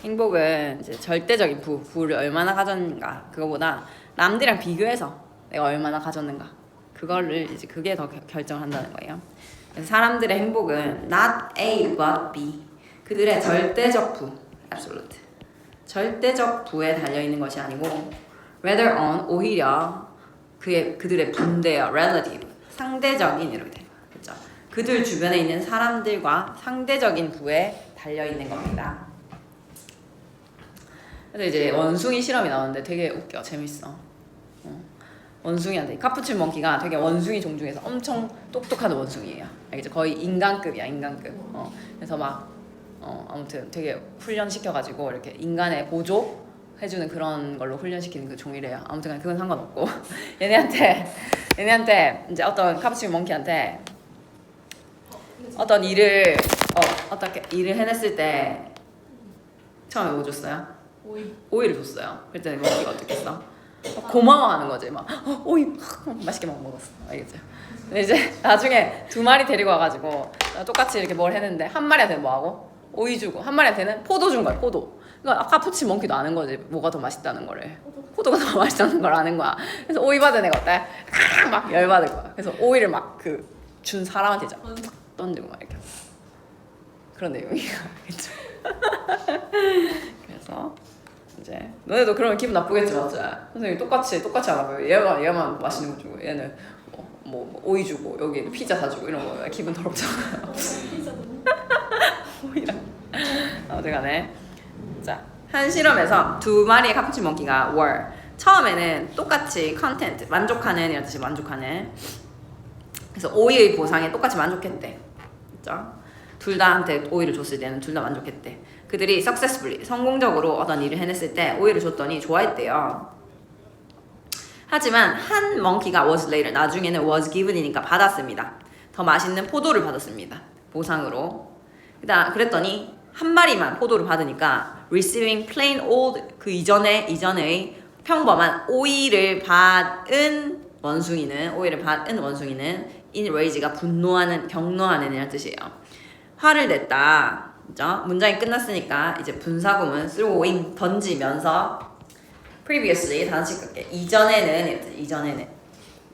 행복은 이제 절대적인 부를 얼마나 가졌는가 그거보다 남들이랑 비교해서 내가 얼마나 가졌는가 그거를 이제 그게 더 결정한다는 거예요. 그래서 사람들의 행복은 not A but B 그들의 절대적 부 absolute 절대적 부에 달려 있는 것이 아니고 rather on 오히려 그들의 분대요 relative 상대적인 이렇게 돼요. 그렇죠? 그들 주변에 있는 사람들과 상대적인 부에 달려 있는 겁니다. 그래서 이제 원숭이 실험이 나오는데 되게 웃겨 재밌어. 원숭이한테 카푸친 몽키가 되게 원숭이 종 중에서 엄청 똑똑한 원숭이에요. 알겠죠? 거의 인간급이야 인간급. 그래서 막 아무튼 되게 훈련시켜가지고 이렇게 인간의 보조 해주는 그런 걸로 훈련시키는 그 종이래요. 아무튼 그건 상관없고 얘네한테 이제 어떤 카푸친 몽키한테 어떤 일을 어떻게 일을 해냈을 때 처음에 뭐 줬어요? 오이를 줬어요. 그랬더니 몽키가 어떻게 했어? 고마워하는 거지 막 오이 맛있게 막 먹었어. 알겠죠? 근데 이제 나중에 두 마리 데리고 와가지고 똑같이 이렇게 뭘 했는데 한 마리한테는 뭐하고? 오이 주고 한 마리한테는 포도 준 거야. 포도. 그러니까 아까 푸치 몽키도 아는 거지 뭐가 더 맛있다는 거를. 포도가 더 맛있다는 걸 아는 거야. 그래서 오이 받은 애가 어때? 막 열받을 거야. 그래서 오이를 막 그 준 사람한테 이제 던지고 막 이렇게 그런 내용이야. 알겠죠? 그래서 이제 너네도 그러면 기분 나쁘겠지 맞지? 선생님이 똑같이 안 하고 얘만 맛있는 거 주고 얘는 뭐 오이 주고 여기 피자 사주고 이런 거 기분 더럽잖아요. 오이랑 어쨌간에 자, 한 실험에서 두 마리의 카푸친 몽키가 were 처음에는 똑같이 컨텐트 만족하는 이런 뜻이 만족하는 그래서 오이의 보상에 똑같이 만족했대. 그렇죠? 둘 다한테 오이를 줬을 때는 둘 다 만족했대. 그들이 successfully 성공적으로 어떤 일을 해냈을 때 오이를 줬더니 좋아했대요. 하지만 한 몽키가 was later 나중에는 was given이니까 받았습니다. 더 맛있는 포도를 받았습니다. 보상으로. 그랬더니 한 마리만 포도를 받으니까 receiving plain old 그 이전의 평범한 오이를 받은 원숭이는 in rage가 분노하는 경노하는 이라는 뜻이에요. 화를 냈다. 그죠? 문장이 끝났으니까 이제 분사구문 throwing 던지면서 previously 단식 갈게.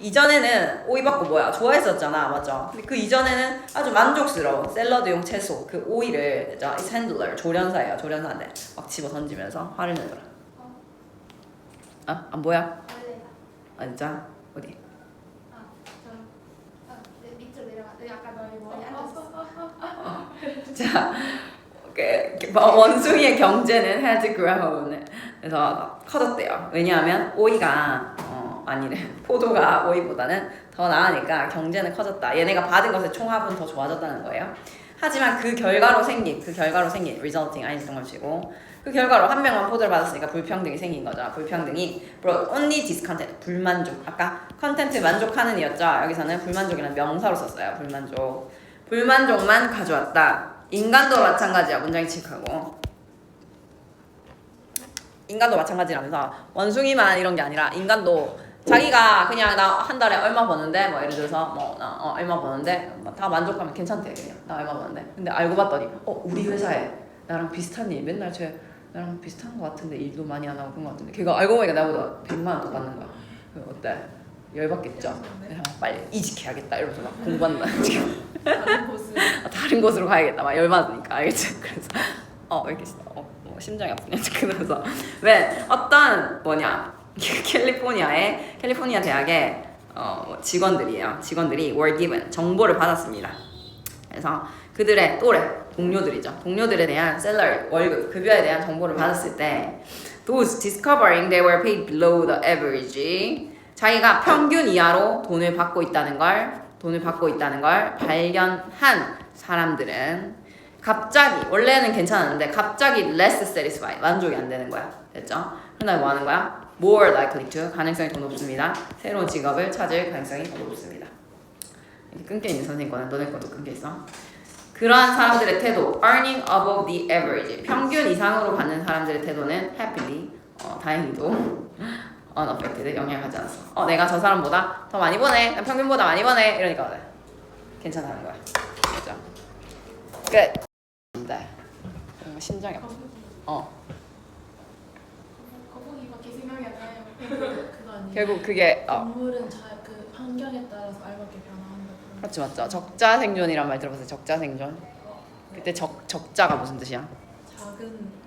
이전에는 오이 받고 뭐야 좋아했었잖아 맞죠? 근데 그 이전에는 아주 만족스러운 샐러드용 채소 그 오이를 그죠? It's handler 조련사예요. 조련사인데 막 집어 던지면서 화를 내더라. 안 보여? 아 진짜? 어디? 밑으로 내려가. 아까 너희 머리 앉았어. 자, 원숭이의 경제는 had grown. 그래서 커졌대요. 왜냐하면 오이가 포도가 오이보다는 더 나으니까 경제는 커졌다. 얘네가 받은 것의 총합은 더 좋아졌다는 거예요. 하지만 그 결과로 생긴 resulting 아닌 상관없이고 그 결과로 한 명만 포도를 받았으니까 불평등이 생긴 거죠. 불평등이 brought only discontent 불만족. 아까 컨텐트 만족하는 이었죠. 여기서는 불만족이라는 명사로 썼어요. 불만족만 가져왔다. 인간도 마찬가지야. 문장이 칙하고 인간도 마찬가지라면서 원숭이만 이런 게 아니라 인간도 자기가 그냥 나 한 달에 얼마 버는데 뭐 예를 들어서 나 얼마 버는데 다 만족하면 괜찮대. 그냥 나 얼마 버는데 근데 알고 봤더니 우리 회사에 나랑 비슷한 일 맨날 나랑 비슷한 거 같은데 일도 많이 안 하고 그런 거 같은데 걔가 알고 보니까 나보다 100만 원 더 받는 거야. 어때? 열받겠죠? 빨리 이직해야겠다 이러면서 막 공부한다. 다른 곳으로 가야겠다 막 열받으니까 알겠지? 그래서 왜 이렇게 심장이 아프냐 그래서 왜 어떤 캘리포니아 대학의 직원들이 were given 정보를 받았습니다. 그래서 그들의 또래 동료들에 대한 salary 월급 급여에 대한 정보를 받았을 때 those discovering they were paid below the average 자기가 평균 이하로 돈을 받고 있다는 걸 발견한 사람들은 갑자기 원래는 괜찮았는데 갑자기 less satisfied 만족이 안 되는 거야. 됐죠? 그다음에 뭐 하는 거야? more likely to 가능성이 더 높습니다. 새로운 직업을 찾을 가능성이 더 높습니다. 이렇게 끊겨있는 선생님 거는 너네 것도 끊겨있어. 그러한 사람들의 태도 earning above the average 평균 이상으로 받는 사람들의 태도는 happily 다행히도 unaffected 영향을 받지 않았어. 내가 저 사람보다 더 많이 버네 평균보다 많이 버네 이러니까 괜찮다는 거야. 그죠? 끝. 네. 심장이 아파. 거북이밖에 생각이 안 나요. 그거 아니에요? 결국 그게 동물은 그 환경에 따라서 알맞게 변화한다. 그렇지 맞죠. 적자 생존이란 말 들어봤어요. 적자 생존. 그때 적자가 무슨 뜻이야? 작은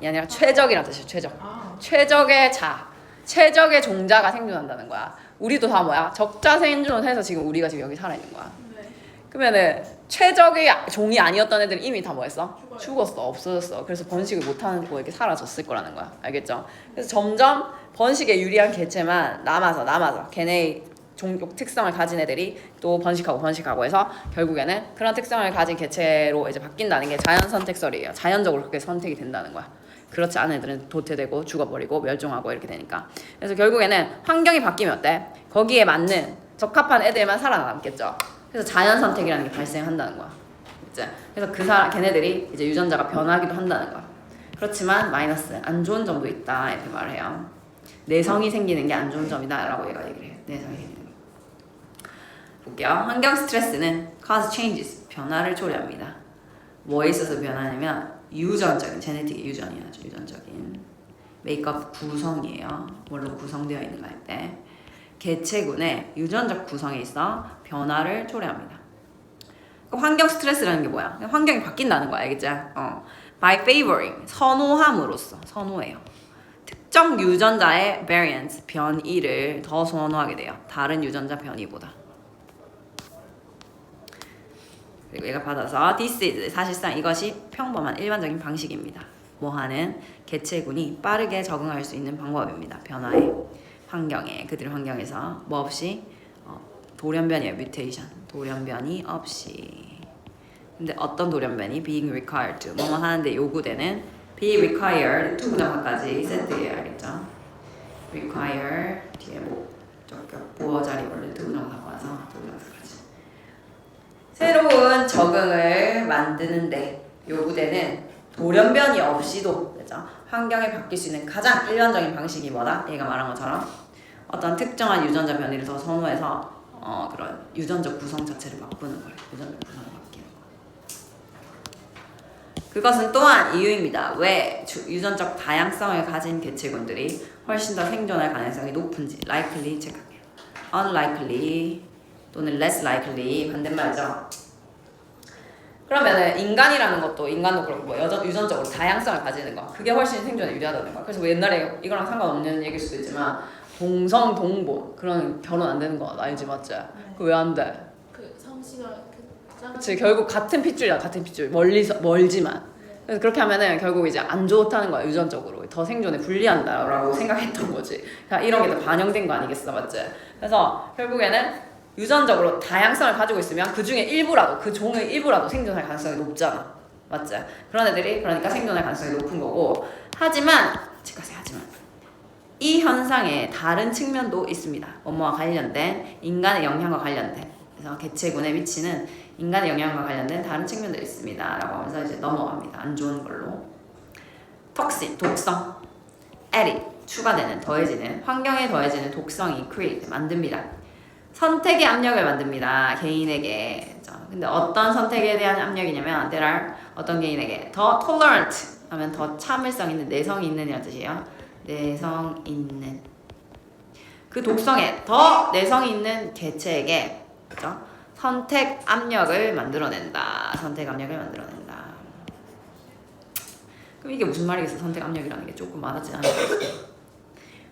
이 아니라 최적이란 뜻이야. 최적. 아 최적의 최적의 종자가 생존한다는 거야. 우리도 다 뭐야? 적자 생존해서 지금 우리가 지금 여기 살아있는 거야. 네. 그러면은 최적의 종이 아니었던 애들은 이미 다 뭐 했어? 죽어요. 죽었어. 없어졌어. 그래서 번식을 못하는 거에게 사라졌을 거라는 거야. 알겠죠? 그래서 점점 번식에 유리한 개체만 남아서 걔네의 종족 특성을 가진 애들이 또 번식하고 해서 결국에는 그런 특성을 가진 개체로 이제 바뀐다는 게 자연 선택설이에요. 자연적으로 그렇게 선택이 된다는 거야. 그렇지 않은 애들은 도태되고 죽어버리고 멸종하고 이렇게 되니까. 그래서 결국에는 환경이 바뀌면 어때? 거기에 맞는 적합한 애들만 살아남겠죠. 그래서 자연 선택이라는 게 발생한다는 거야. 이제 그래서 걔네들이 이제 유전자가 변하기도 한다는 거야. 그렇지만 마이너스 안 좋은 점도 있다 이렇게 말을 해요. 내성이 생기는 게 안 좋은 점이다라고 얘가 얘기를 해요. 내성이 생기는 게. 볼게요. 환경 스트레스는 cause changes 변화를 초래합니다. 뭐에 있어서 변하냐면 유전적인 제네틱의 유전이야죠. 유전적인 메이크업 구성이에요. 뭘로 구성되어 있는가 할 때 개체군의 유전적 구성에 있어 변화를 초래합니다. 환경 스트레스라는 게 뭐야? 환경이 바뀐다는 거야, 알겠지? By favoring 선호함으로써 선호해요. 특정 유전자의 variant 변이를 더 선호하게 돼요. 다른 유전자 변이보다. 그리고 얘가 받아서 this is 사실상 이것이 평범한 일반적인 방식입니다. 뭐하는 개체군이 빠르게 적응할 수 있는 방법입니다. 변화에 환경에 그들의 환경에서 뭐 없이 돌연변이에요. 뮤테이션 돌연변이 없이. 근데 어떤 돌연변이 being required to 뭐뭐 하는데 요구되는 be required to부정사까지 세트예요. 알겠죠? require 뒤에 보어 자리 원래 to부정사가 와서 to부정사까지 새로운 적응을 만드는데 요구되는 돌연변이 없이도 그죠? 환경에 바뀔 수 있는 가장 일반적인 방식이 뭐다? 얘가 말한 것처럼 어떤 특정한 유전자 변이를 더 선호해서 그런 유전적 구성 자체를 바꾸는 거예요. 유전적 구성을 바뀌는 거. 그것은 또한 이유입니다. 왜 유전적 다양성을 가진 개체군들이 훨씬 더 생존할 가능성이 높은지 likely 체크해요. unlikely 또는 less likely 반대말이죠. 그러면은 인간이라는 것도 인간도 그렇고 뭐 유전적으로 다양성을 가지는 거 그게 훨씬 생존에 유리하다는 거야. 그래서 뭐 옛날에 이거랑 상관없는 얘기일 수도 있지만 동성 동본 그런 결혼 안 되는 거 알지 맞지? 그거 왜 안 돼? 그 성씨가 그치 결국 같은 핏줄이야. 같은 핏줄 멀지만 그래서 그렇게 하면은 결국 이제 안 좋다는 거야. 유전적으로 더 생존에 불리한다라고 생각했던 거지. 그러니까 이런 게 다 반영된 거 아니겠어 맞지? 그래서 결국에는 유전적으로 다양성을 가지고 있으면 그 중에 일부라도 그 종의 일부라도 생존할 가능성이 높잖아 맞지? 그런 애들이 그러니까 생존할 가능성이 높은 거고 하지만 이 현상에 다른 측면도 있습니다. 뭐뭐와 관련된 인간의 영향과 관련된 그래서 개체군에 미치는 인간의 영향과 관련된 다른 측면도 있습니다 라고 하면서 이제 넘어갑니다. 안 좋은 걸로 톡신 독성 added 추가되는 더해지는 환경에 더해지는 독성이 create 만듭니다. 선택의 압력을 만듭니다. 개인에게. 근데 어떤 선택에 대한 압력이냐면 there are 어떤 개인에게 더 tolerant 하면 더 참을성 있는 내성이 있는 이란 뜻이에요. 내성 있는 그 독성에 더 내성이 있는 개체에게 그죠? 선택 압력을 만들어낸다. 선택 압력을 만들어낸다. 그럼 이게 무슨 말이겠어? 선택 압력이라는 게 조금 많았지 않아요?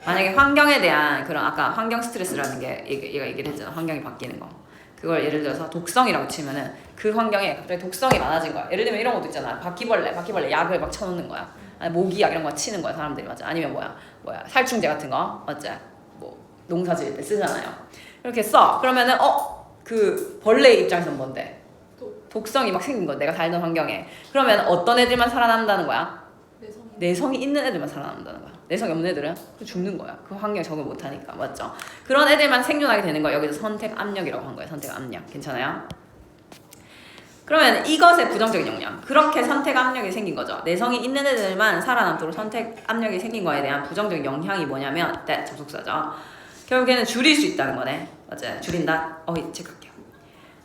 만약에 환경에 대한 그런 아까 환경 스트레스라는 게 얘가 얘기를 했잖아. 환경이 바뀌는 거. 그걸 예를 들어서 독성이라고 치면은 그 환경에 갑자기 독성이 많아진 거야. 예를 들면 이런 것도 있잖아. 바퀴벌레 약을 막 쳐놓는 거야. 아니 모기약 이런 거 치는 거야 사람들이 맞아. 아니면 뭐야 살충제 같은 거 맞지? 뭐 농사 지을 때 쓰잖아요. 이렇게 써. 그러면은 그 벌레의 입장에서는 뭔데? 독성이 막 생긴 거야. 내가 살던 환경에. 그러면 어떤 애들만 살아남는다는 거야? 내성이 있는 애들만 살아남는다는 거야. 내성이 없는 애들은 죽는 거야. 그 환경에 적응 못하니까 맞죠? 그런 애들만 생존하게 되는 거야. 여기서 선택 압력이라고 한 거예요. 선택 압력 괜찮아요? 그러면 이것의 부정적인 영향 그렇게 선택 압력이 생긴 거죠. 내성이 있는 애들만 살아남도록 선택 압력이 생긴 거에 대한 부정적인 영향이 뭐냐면 that 접속사죠. 결국에는 줄일 수 있다는 거네. 맞아요. 줄인다. 체크할게요.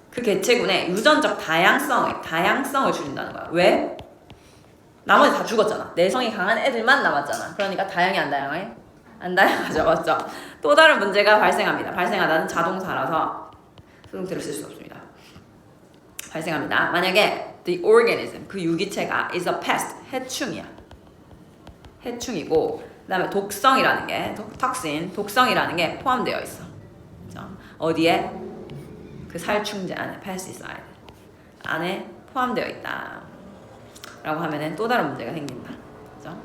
그 개체군의 유전적 다양성을 줄인다는 거야. 왜? 나머지 다 죽었잖아. 내성이 강한 애들만 남았잖아. 그러니까 다양해 안 다양해? 안 다양하죠. 맞죠? 또 다른 문제가 발생합니다. 발생하다는 자동사라서 수동태를 쓸 수 없습니다. 발생합니다. 만약에 the organism, 그 유기체가 is a pest, 해충이야. 해충이고 그 다음에 독성이라는 게 톡신, 독성이라는 게 포함되어 있어. 그죠? 어디에? 그 살충제 안에 pesticide 안에 포함되어 있다 라고 하면은 또 다른 문제가 생긴다. 그죠?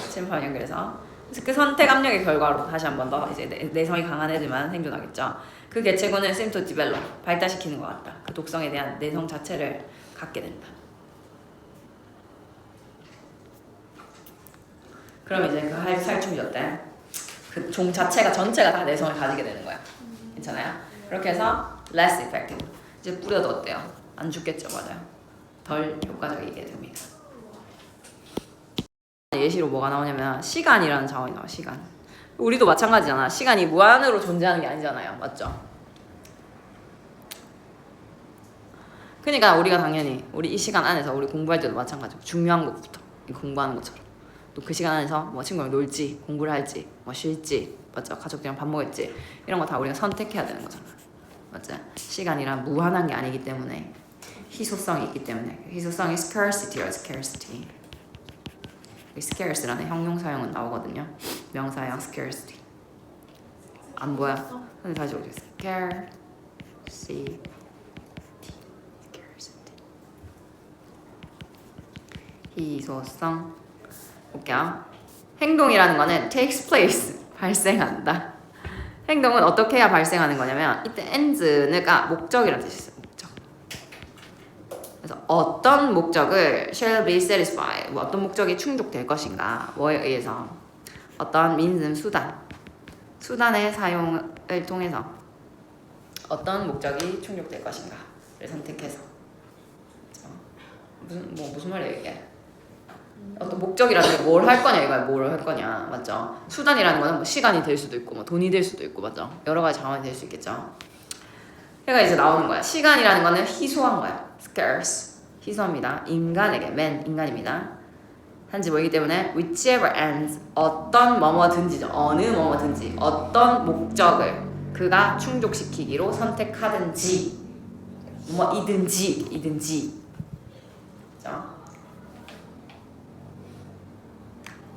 침판 연결해서 그래서 그 선택 압력의 결과로 다시 한 번 더 이제 내성이 강한 애들만 생존하겠죠. 그 개체군은 seem to develop, 발달시키는 것 같다. 그 독성에 대한 내성 자체를 갖게 된다. 그럼 이제 그 살충제 어때? 그 종 자체가 전체가 다 내성을 가지게 되는 거야. 괜찮아요? 그렇게 해서 less effective. 이제 뿌려도 어때요? 안 죽겠죠, 맞아요. 덜 효과적이게 됩니다. 예시로 뭐가 나오냐면 시간이라는 자원이 나와. 시간. 우리도 마찬가지잖아. 시간이 무한으로 존재하는 게 아니잖아요, 맞죠? 그러니까 우리가 당연히 우리 이 시간 안에서 우리 공부할 때도 마찬가지고 중요한 것부터 공부하는 것처럼 또 그 시간 안에서 뭐 친구랑 놀지, 공부를 할지, 뭐 쉴지, 맞죠? 가족들이랑 밥 먹을지 이런 거 다 우리가 선택해야 되는 거잖아, 맞죠? 시간이란 무한한 게 아니기 때문에 희소성이 있기 때문에 희소성이 scarcity야, scarcity. scarce라는 형용사형은 나오거든요. 명사형 scarcity. 안 보여? 근데 다시 오겠어. scarcity. 희소성. 볼게요. 행동이라는 거는 takes place, 발생한다. 행동은 어떻게 해야 발생하는 거냐면 이때 ends가 목적이라는 뜻이 있어요. 목적. 그래서 어떤 목적을 shall be satisfied, 뭐 어떤 목적이 충족될 것인가, 뭐에 의해서 어떤 means, 수단의 사용을 통해서 어떤 목적이 충족될 것인가를 선택해서 무슨 말이에요 이게? 어떤 목적이라는 게 뭘 할 거냐 이거야. 뭘 할 거냐, 맞죠? 수단이라는 거는 뭐 시간이 될 수도 있고 뭐 돈이 될 수도 있고, 맞죠? 여러 가지 자원이 될 수 있겠죠. 그러니까 이제 나오는 거야. 시간이라는 거는 희소한 거야. scarce, 희소합니다. 인간에게, 인간입니다. 단지 뭐이기 때문에 whichever ends, 어떤 뭐뭐든지죠. 어느 뭐뭐든지 어떤 목적을 그가 충족시키기로 선택하든지 뭐 이든지 그죠?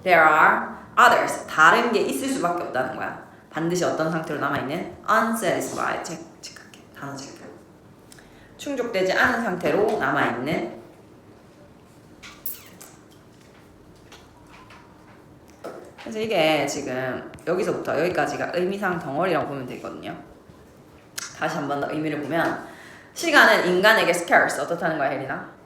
There are others. 다른 게 있을 수밖에 없다는 거야. 반드시 어떤 상태로 남아있는 unsatisfied. 체크할게. 단어 체크. 충족되지 않은 상태로 남아있는 그래서 이게 지금 여기서부터 여기까지가 의미상 덩어리라고 보면 되거든요. 다시 한 번 더 의미를 보면 시간은 인간에게 scarce. 어떻다는 거야, 혜린아?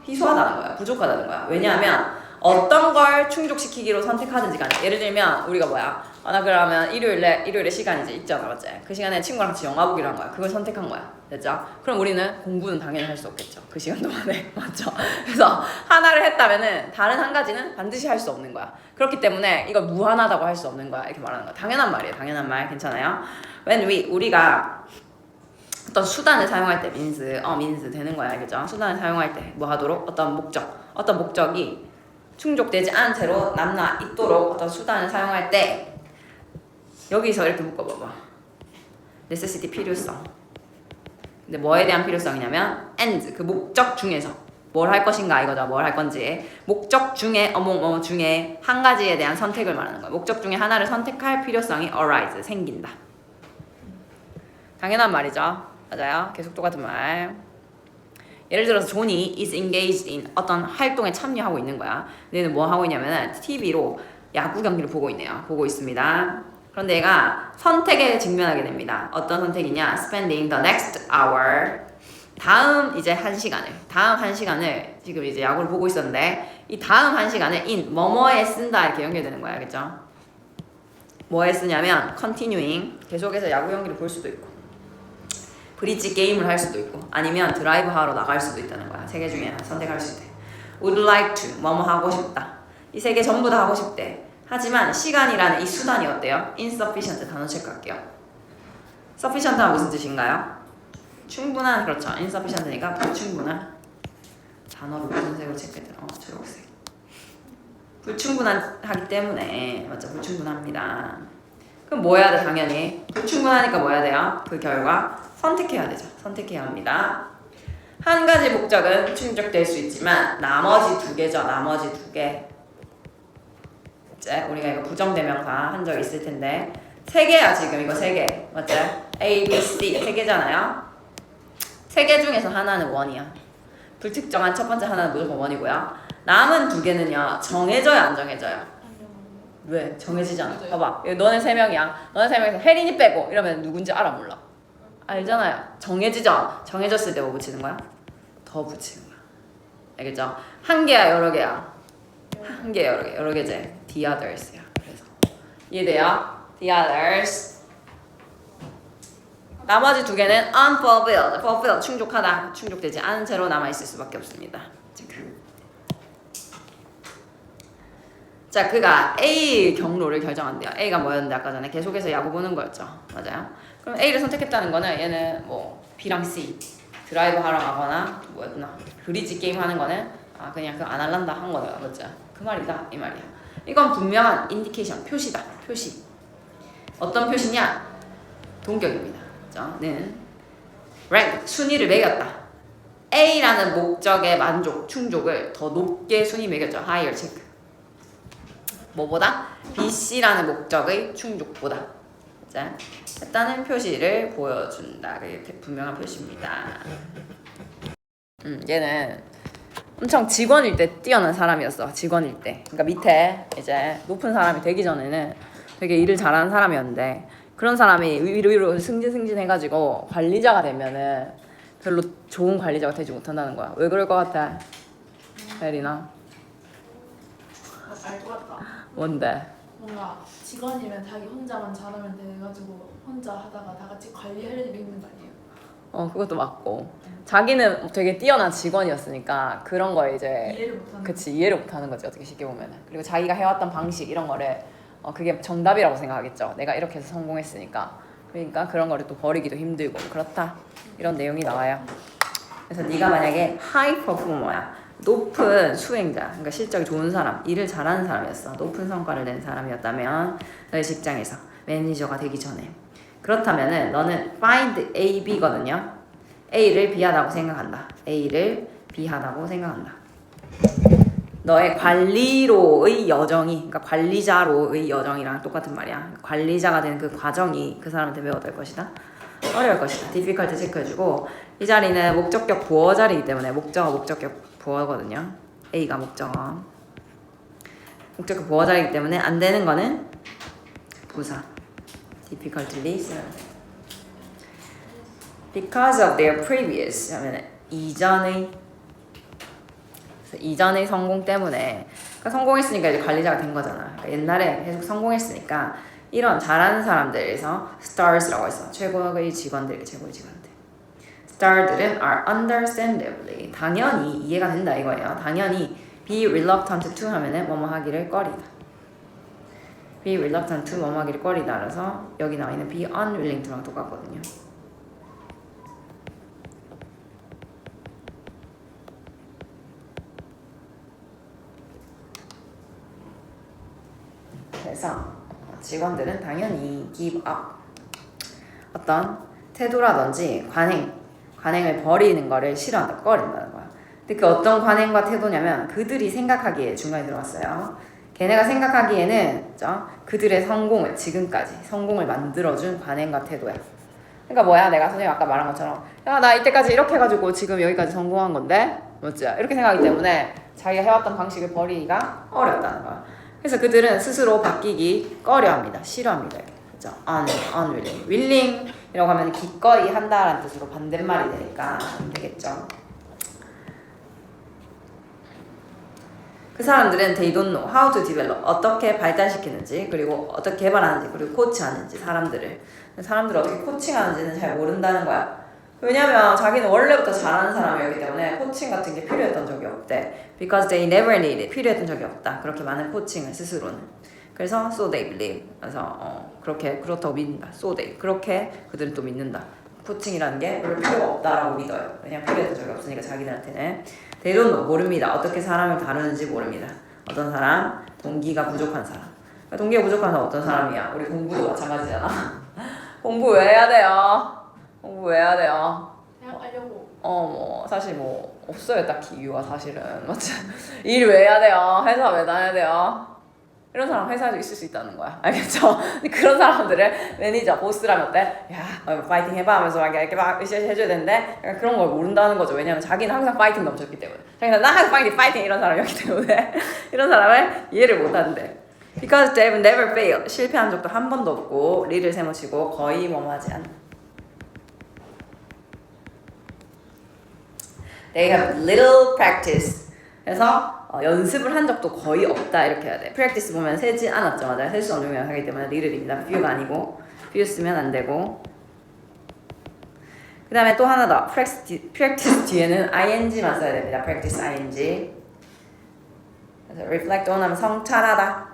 희소하다는 거야. 부족하다는 거야. 왜냐하면 어떤 걸 충족시키기로 선택하든지 간에 예를 들면 우리가 뭐야? 나 그러면 일요일에 시간 이제 있잖아, 맞지? 그 시간에 친구랑 같이 영화 보기로 한 거야. 그걸 선택한 거야. 됐죠? 그럼 우리는 공부는 당연히 할 수 없겠죠. 그 시간 동안에. 맞죠? 그래서 하나를 했다면은 다른 한 가지는 반드시 할 수 없는 거야. 그렇기 때문에 이걸 무한하다고 할 수 없는 거야. 이렇게 말하는 거야. 당연한 말이에요. 당연한 말. 괜찮아요? 우리가 어떤 수단을 사용할 때 means 되는 거야. 알겠죠? 수단을 사용할 때 뭐 하도록? 어떤 목적이 충족되지 않은 채로 남아 있도록 어떤 수단을 사용할 때 여기서 이렇게 묶어봐봐. necessity, 필요성. 근데 뭐에 대한 필요성이냐면 ends, 그 목적 중에서 뭘 할 것인가 이거죠. 뭘 할 건지. 목적 중에 중에 한 가지에 대한 선택을 말하는 거야. 목적 중에 하나를 선택할 필요성이 arise, 생긴다. 당연한 말이죠. 맞아요. 계속 똑같은 말. 예를 들어서 존이 is engaged in 어떤 활동에 참여하고 있는 거야. 얘는 뭐 하고 있냐면 TV로 야구 경기를 보고 있습니다. 그런데 얘가 선택에 직면하게 됩니다. 어떤 선택이냐? spending the next hour. 다음 한 시간을 지금 이제 야구를 보고 있었는데 이 다음 한 시간을 in 뭐뭐에 쓴다 이렇게 연결되는 거야. 알겠죠? 뭐에 쓰냐면 continuing, 계속해서 야구 경기를 볼 수도 있고 브릿지 게임을 할 수도 있고 아니면 드라이브 하러 나갈 수도 있다는 거야. 세 개 중에 선택할 수 있대. would like to, 뭐뭐 하고 싶다. 이 세 개 전부 다 하고 싶대. 하지만 시간이라는 이 수단이 어때요? insufficient 단어 체크할게요. sufficient는 무슨 뜻인가요? 충분한, 그렇죠. insufficient니까 불충분한. 단어를 무슨 색으로 체크했더라? 초록색. 불충분하기 때문에 맞죠? 불충분합니다. 그럼 뭐 해야 돼? 당연히 불충분하니까 뭐 해야 돼요? 그 결과 선택해야 되죠. 선택해야 합니다. 한 가지 목적은 충족될 수 있지만 나머지 두 개죠. 나머지 두 개. 이제 우리가 이거 부정대명사 한 적 있을 텐데 세 개야 지금 이거 세 개. 맞죠? A, B, C 세 개잖아요. 세 개 중에서 하나는 원이야. 불특정한 첫 번째 하나는 무조건 원이고요. 남은 두 개는요 정해져요 안 정해져요? 왜? 정해지지 않아. 봐봐 여기 너네 세 명이야. 너네 세 명에서 혜린이 빼고 이러면 누군지 알아 몰라? 알잖아요. 정해지죠? 정해졌을 때 뭐 붙이는 거야? 더 붙이는 거야. 알겠죠? 한 개야 여러 개야? 한 개 여러 개. 여러 개제 the others야. 그래서 이해돼요? the others. 나머지 두 개는 unfulfilled, fulfilled 충족하다, 충족되지 않은 채로 남아있을 수밖에 없습니다. 자, 그가 A 경로를 결정한대요. A가 뭐였는데 아까 전에 계속해서 야구 보는 거였죠. 맞아요. 그럼 A를 선택했다는 거는 얘는 뭐 B랑 C 드라이브 하러 가거나 뭐였나 브리지 게임 하는 거는 그냥 그거 안 할란다 한 거다. 맞죠? 그 말이다 이 말이야. 이건 분명한 인디케이션, 표시다. 표시. 어떤 표시냐? 동격입니다. 는 rank, 순위를 매겼다. A라는 목적의 만족, 충족을 더 높게 순위 매겼죠. higher check. 뭐보다? B, C라는 목적의 충족보다. 자, 했다는 표시를 보여준다. 그게 분명한 표시입니다. 얘는 엄청 직원일 때 뛰어난 사람이었어. 직원일 때. 그러니까 밑에 이제 높은 사람이 되기 전에는 되게 일을 잘하는 사람이었는데 그런 사람이 위로 승진 해가지고 관리자가 되면은 별로 좋은 관리자가 되지 못한다는 거야. 왜 그럴 것 같아? 혜린아? 알 것 같다. 뭔데? 뭔가 직원이면 자기 혼자만 잘하면 돼가지고 혼자 하다가 다 같이 관리할 일이 있는 거 아니에요? 그것도 맞고 자기는 되게 뛰어난 직원이었으니까 그런 거에 이제 이해를 못하는. 그치 이해를 못하는 거지 어떻게 쉽게 보면은. 그리고 자기가 해왔던 방식 이런 거를 그게 정답이라고 생각하겠죠. 내가 이렇게 해서 성공했으니까. 그러니까 그런 거를 또 버리기도 힘들고 그렇다 이런 내용이 나와요. 그래서 네가 만약에 하이 퍼포머야, 높은 수행자, 그러니까 실적이 좋은 사람, 일을 잘하는 사람이었어. 높은 성과를 낸 사람이었다면 너의 직장에서 매니저가 되기 전에 그렇다면은 너는 find A, B거든요. A를 B하다고 생각한다. A를 B하다고 생각한다. 너의 관리로의 여정이, 그러니까 관리자로의 여정이랑 똑같은 말이야. 관리자가 되는 그 과정이 그 사람한테 매우 어떨 것이다? 어려울 것이다. difficult 체크해주고 이 자리는 목적격 보어 자리이기 때문에 목적어 목적격 보어거든요. A가 목적어 목적격 보어 자리이기 때문에 안 되는 거는 부사 difficultly 쓰면 돼. Because of their previous 하면 이전의 성공 때문에 그러니까 성공했으니까 이제 관리자가 된 거잖아. 그러니까 옛날에 계속 성공했으니까 이런 잘하는 사람들에서 stars라고 했어. 최고의 직원들, 최고의 직원들. star들은 are understandably 당연히 이해가 된다 이거예요. 당연히 be reluctant to 하면은 뭐뭐 하기를 꺼리다. be reluctant to 뭐뭐 하기를 꺼리다. 그래서 여기 나와 있는 be unwilling to랑 똑같거든요. 그래서 직원들은 당연히 give up 어떤 태도라든지 관행을 버리는 거를 싫어한다, 꺼린다는 거야. 근데 그 어떤 관행과 태도냐면 그들이 생각하기에 중간에 들어왔어요. 걔네가 생각하기에는 그들의 성공을 지금까지 성공을 만들어준 관행과 태도야. 그러니까 뭐야? 내가 선생님 아까 말한 것처럼 야, 나 이때까지 이렇게 해가지고 지금 여기까지 성공한 건데 맞지? 이렇게 생각하기 때문에 자기가 해왔던 방식을 버리기가 어렵다는 거야. 그래서 그들은 스스로 바뀌기 꺼려합니다. 싫어합니다. 그죠? unwilling. willing이라고 하면 기꺼이 한다라는 뜻으로 반대말이 되니까 안 되겠죠. 그 사람들은 they don't know how to develop 어떻게 발달시키는지 그리고 어떻게 개발하는지 그리고 코치하는지 사람들을 어떻게 코칭하는지는 잘 모른다는 거야. 왜냐면 자기는 원래부터 잘하는 사람이었기 때문에 코칭 같은 게 필요했던 적이 없대. Because they never needed. 필요했던 적이 없다. 그렇게 많은 코칭을 스스로는. 그래서 so they believe. 그래서 그렇다고 믿는다. So they. 그렇게 그들은 또 믿는다. 코칭이라는 게 별로 필요가 없다라고 믿어요. 왜냐면 필요했던 적이 없으니까 자기들한테는. They don't know. 모릅니다. 어떻게 사람을 다루는지 모릅니다. 어떤 사람? 동기가 부족한 사람. 동기가 부족한 사람 어떤 사람이야? 우리 공부도 마찬가지잖아. 공부 왜 해야 돼요? 공부 왜 해야 돼요? 대학 가려고. 뭐 사실 뭐 없어요 딱히 이유가 사실은. 맞지? 일 왜 해야 돼요? 회사 왜 다녀야 돼요? 이런 사람 회사에도 있을 수 있다는 거야. 알겠죠? 근데 그런 사람들을 매니저, 보스라면 어때? 야, 파이팅 해봐 하면서 막 이렇게 막 으쌰으쌰 해줘야 되는데 약간 그런 걸 모른다는 거죠. 왜냐면 자기는 항상 파이팅 넘쳤기 때문에. 자기는 나 항상 파이팅 이런 사람이었기 때문에 이런 사람을 이해를 못 하는데. Because they've never failed. 실패한 적도 한 번도 없고 리를 세모치고 거의 뭐뭐하지 않아. They have little practice. 그래서 연습을 한 적도 거의 없다 이렇게 해야 돼. practice 보면 세지 않았죠. 맞아요. 셀 수 없는 명하기 때문에 little입니다. few가 아니고 few 쓰면 안 되고. 그 다음에 또 하나 더. practice 뒤에는 ing만 써야 됩니다. practice ing. 그래서 reflect on 하면 성찰하다.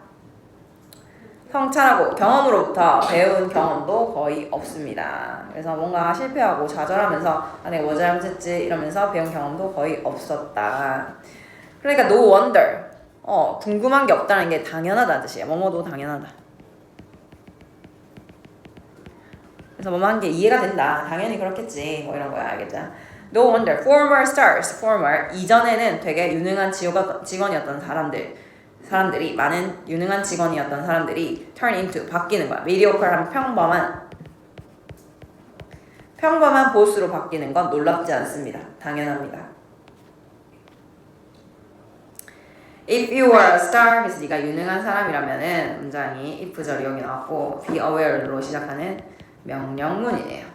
성찰하고 경험으로부터 배운 경험도 거의 없습니다. 그래서 뭔가 실패하고 좌절하면서 내가 뭐 잘못했지 이러면서 배운 경험도 거의 없었다. 그러니까 no wonder. 궁금한 게 없다는 게 당연하다는 뜻이에요. 뭐뭐도 당연하다. 그래서 뭐뭐 한 게 이해가 된다. 당연히 그렇겠지. 뭐 이런 거야. 알겠죠? No wonder. Former stars. Former. 이전에는 되게 유능한 직원이었던 사람들이 많은 유능한 직원이었던 사람들이 turn into 바뀌는 거야. mediocre한 평범한 보스로 바뀌는 건 놀랍지 않습니다. 당연합니다. If you were a star, 그래서 네가 유능한 사람이라면은 문장이 if절이 여기 나왔고 be aware로 시작하는 명령문이에요.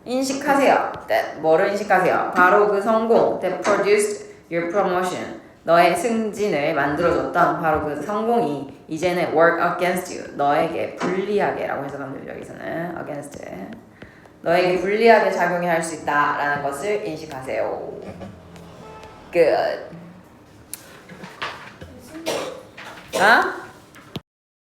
인식하세요. That 뭐를 인식하세요? 바로 그 성공 that produced your promotion. 너의 승진을 만들어줬던 바로 그 성공이 이제는 work against you. 너에게 불리하게라고 해석하면 되죠. 여기서는 against. 너에게 불리하게 작용할 수 있다라는 것을 인식하세요. Good. 아?